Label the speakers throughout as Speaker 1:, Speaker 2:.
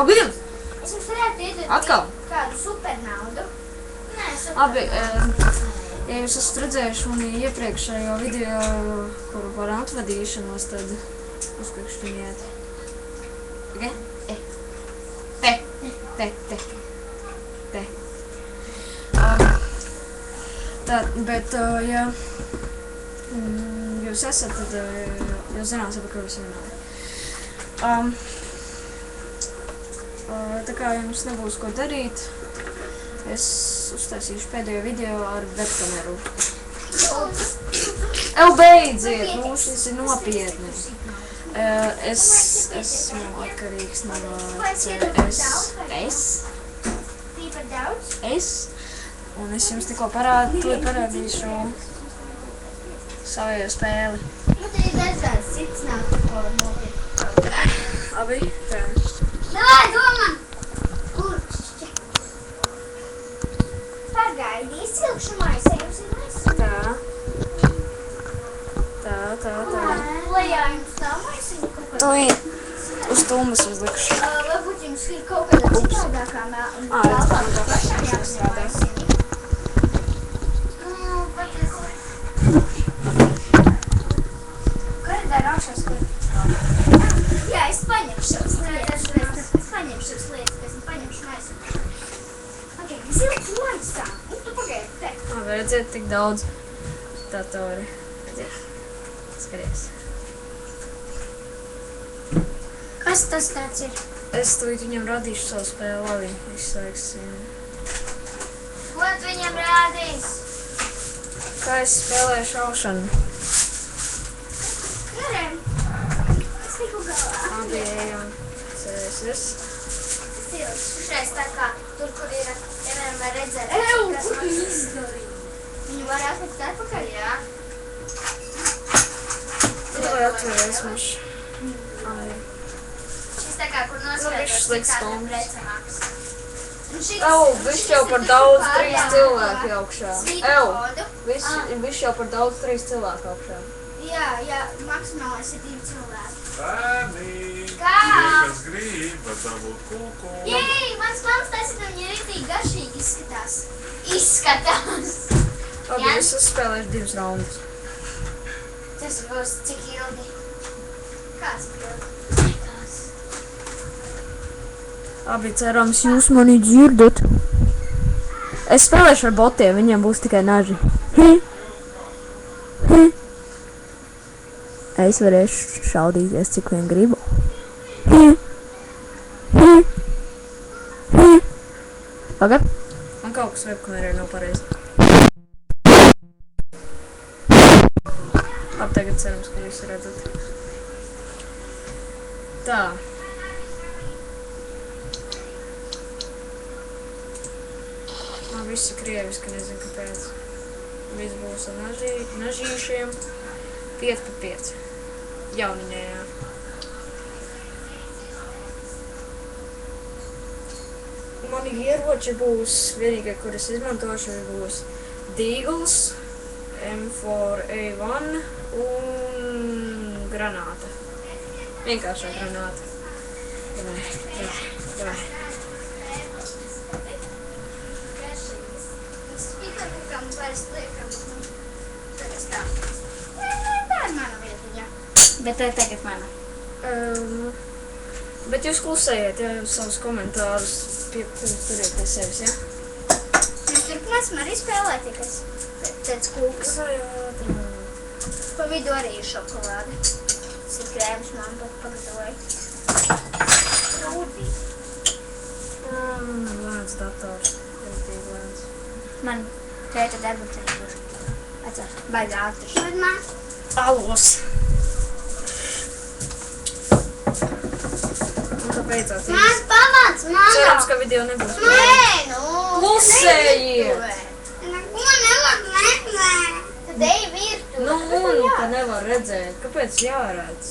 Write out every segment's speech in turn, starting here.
Speaker 1: Abiem?
Speaker 2: Es jums varētu iedot
Speaker 1: Atkal?
Speaker 2: kādu supernaudu. Nē,
Speaker 1: Labi,
Speaker 2: supernaudu.
Speaker 1: ja jūs esat redzējuši mani iepriekšējo video, kuru par atvadīšanos, tad uzklikšķiniet. Ok? Te. Bet, ja jūs esat, tad jūs zināsiet, par ko es runāju. Tā kā jums nebūs ko darīt, es uztaisīšu pēdējo video ar webkameru. Beidziet, šis ir nopietni. Es esmu atkarīgs no CS. Un es jums tikko parādīšu savu spēli.
Speaker 2: Nu, te ir dažādas cits nav, ko var nopietni.
Speaker 1: Labi, tā.
Speaker 2: Davai, domā! Kuršķi! Pagaidi, izsilkšu maisa, jums ir maisa?
Speaker 1: Tā.
Speaker 2: Lejā jums tā maisiņa kaut kādā?
Speaker 1: To ir uz tūmas uzlikšu.
Speaker 2: Varbūt jums ir kaut kādā citādākā telpā, pašām jāstrādā. Koridāra augšā skur. Jā, es paņemšu šos lietas, es paņemšu maisu. Ok, zilks maisā. Tu pagaidi, te.
Speaker 1: Labi, redziet, tik daudz datori. Redziet, skaties.
Speaker 2: Kas tas tāds ir?
Speaker 1: Es tūlīt viņam radīšu savu spēli, labi, izslēgs.
Speaker 2: Ko tu viņam rādīs?
Speaker 1: Kā es spēlēju šaušanu?
Speaker 2: Nerem. Es tiku galā.
Speaker 1: Labi, ejam. Cerēsies.
Speaker 2: Tas ilgs. Šreiz tā kā tur, kur ir, piemēram, redzēt, kas man izdarīja. Viņu var atlikt atpakaļ? Jā.
Speaker 1: Tur vai atvēries maš.
Speaker 2: Šis tā kā, kur nospēlēs kādam recamāks.
Speaker 1: Viss jau par daudz 3 cilvēku augšā.
Speaker 2: Svītkodu.
Speaker 1: Viss jau par daudz 3 cilvēku augšā.
Speaker 2: Jā, maksimālais ir 2 cilvēki.
Speaker 3: Bērni!
Speaker 2: Kā?
Speaker 3: Kas grib, var dabūt kūku.
Speaker 2: Jej, mans plāns taisīt, un viņa rītīgi garšīgi izskatās.
Speaker 1: Labi, es uzspēlēšu 2 raundus.
Speaker 2: Tas būs cik ilgi? Kāds ilgi?
Speaker 1: Labi, cerams, jūs mani dzirdat. Es spēlēšu ar botiem, viņiem būs tikai naži. Es varēšu šaudīties, cik vien gribu. Pagad. Man kaut kas webkamerē nav pareizi. Labi, tagad cerams, ka visi redzat. Tā. Man viss ir krieviski, nezinu kāpēc. Viss būs ar nažīšiem. 5 pa 5. Jauniņā, jā. Mani ieroči būs, vienīgai, kur es izmantošu, būs Dīgls, M4A1 un granāta. Vienkāršā granāta. Davai.
Speaker 2: Spīkarkam parasti liekam. Tagad tā. Tā ir mana vietiņa. Bet tā ir tagad mana.
Speaker 1: Bet jūs klusējiet, ja jūs savus komentārus turiet pie sevis, ja?
Speaker 2: Jūs turpinās man arī spēlēt, ja kas tāds kūks. Pa vidu arī ir šokolāde. Tas ir krēms, man pat pagatavoja. Rūdī.
Speaker 1: Lēns dators. Ļoti lēns.
Speaker 2: Man tēta darba ceļš būs. Atcer, baigi ātri. Bet man...
Speaker 1: Alos! Beidzot.
Speaker 2: Mans pamats, mamma!
Speaker 1: Cerams, ka video nebūs.
Speaker 2: Nē, nu!
Speaker 1: Klusējiet!
Speaker 2: Neko nevar meklēt! Tad ej virtuvē.
Speaker 1: Nu, un ka nevar redzēt. Kāpēc jāredz?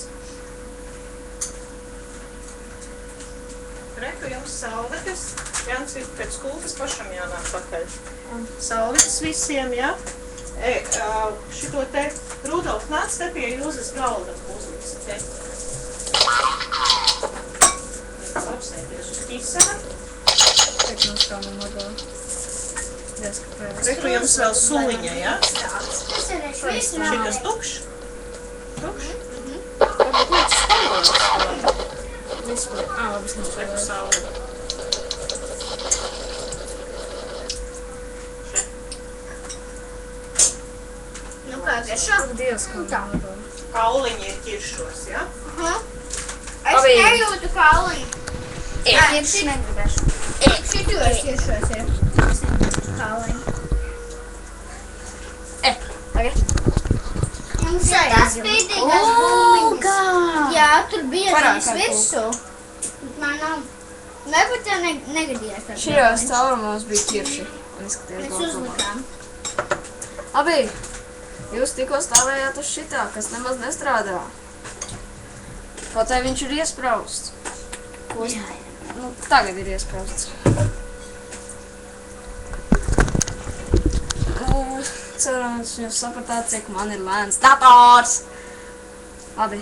Speaker 4: Reku jums salvetes. Jānis ir pēc kultas pašam jānāk pakaļ. Salvetes visiem, jā? Šito te Rudolf nāc te pie Jūzes galda uzliks, te. apsēties uz ķisara.
Speaker 1: Tiek noskāma modelā. Diez, kāpēc.
Speaker 4: Reku jums vēl suliņa, ja?
Speaker 2: Tas ir viss
Speaker 4: Šitas tukšs. Tukšs. Varbūt liekas spalvos.
Speaker 1: Vispār. Labi, es
Speaker 4: Reku
Speaker 1: nesaprotu.
Speaker 4: sauli.
Speaker 2: Nu kā garšo?
Speaker 1: Dievs, kā modelā.
Speaker 4: Kauliņi ir ķiršos, ja?
Speaker 2: Es
Speaker 1: Labi.
Speaker 2: nejūtu kauliņu.
Speaker 1: Ķirši negribēšu.
Speaker 2: Šitos ķiršos ir. Kauliņu.
Speaker 1: Tagad.
Speaker 2: Mums ir tas pītīgās bumbiņas. Jā, tur bija
Speaker 1: Parād
Speaker 2: viņas
Speaker 1: kā
Speaker 2: virsū. Bet man nav. Varbūt tev negadījās tāds.
Speaker 1: Šajos caurumos bija ķirši. Izskaties
Speaker 2: Mēs
Speaker 1: vēl labāk.
Speaker 2: uzlikām.
Speaker 1: Labi, jūs tikko stāvējāt uz šitā, kas nemaz nestrādā. Kaut vai viņš ir iesprausts. Nu, tagad ir iesprausts. Cerams, jūs sapratāt, cik man ir lēns dators. Labi.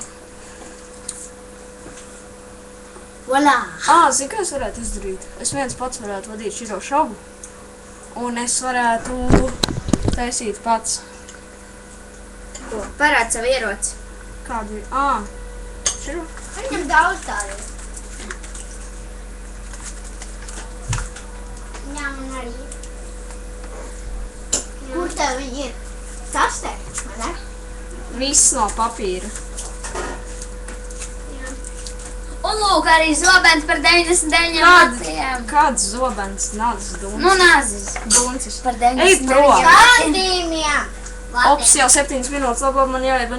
Speaker 2: Volā!
Speaker 1: Zini, kā es varētu izdarīt? Es viens pats varētu vadīt šito šovu. Un es varētu taisīt pats.
Speaker 2: Ko? Parād savu ieroci.
Speaker 1: Kādu ir? Širo?
Speaker 2: Viņam daudz tādu. Jā, man arī ir. Kur tev viņi ir? Kastē, vai ne?
Speaker 1: Viss no papīra.
Speaker 5: Un lūk, arī zobens par 99
Speaker 1: Kāds?
Speaker 5: latiem.
Speaker 1: Kāds zobens, nācis duncis?
Speaker 5: Nu, nazis.
Speaker 1: Duncis.
Speaker 5: Par
Speaker 1: Ej
Speaker 5: 99
Speaker 1: prom!
Speaker 5: latiem.
Speaker 2: Kādīmiem!
Speaker 1: Ops, jau 7 minūtes, labāk man jāiet.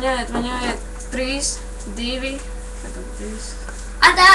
Speaker 1: 3, 2,
Speaker 5: Atā!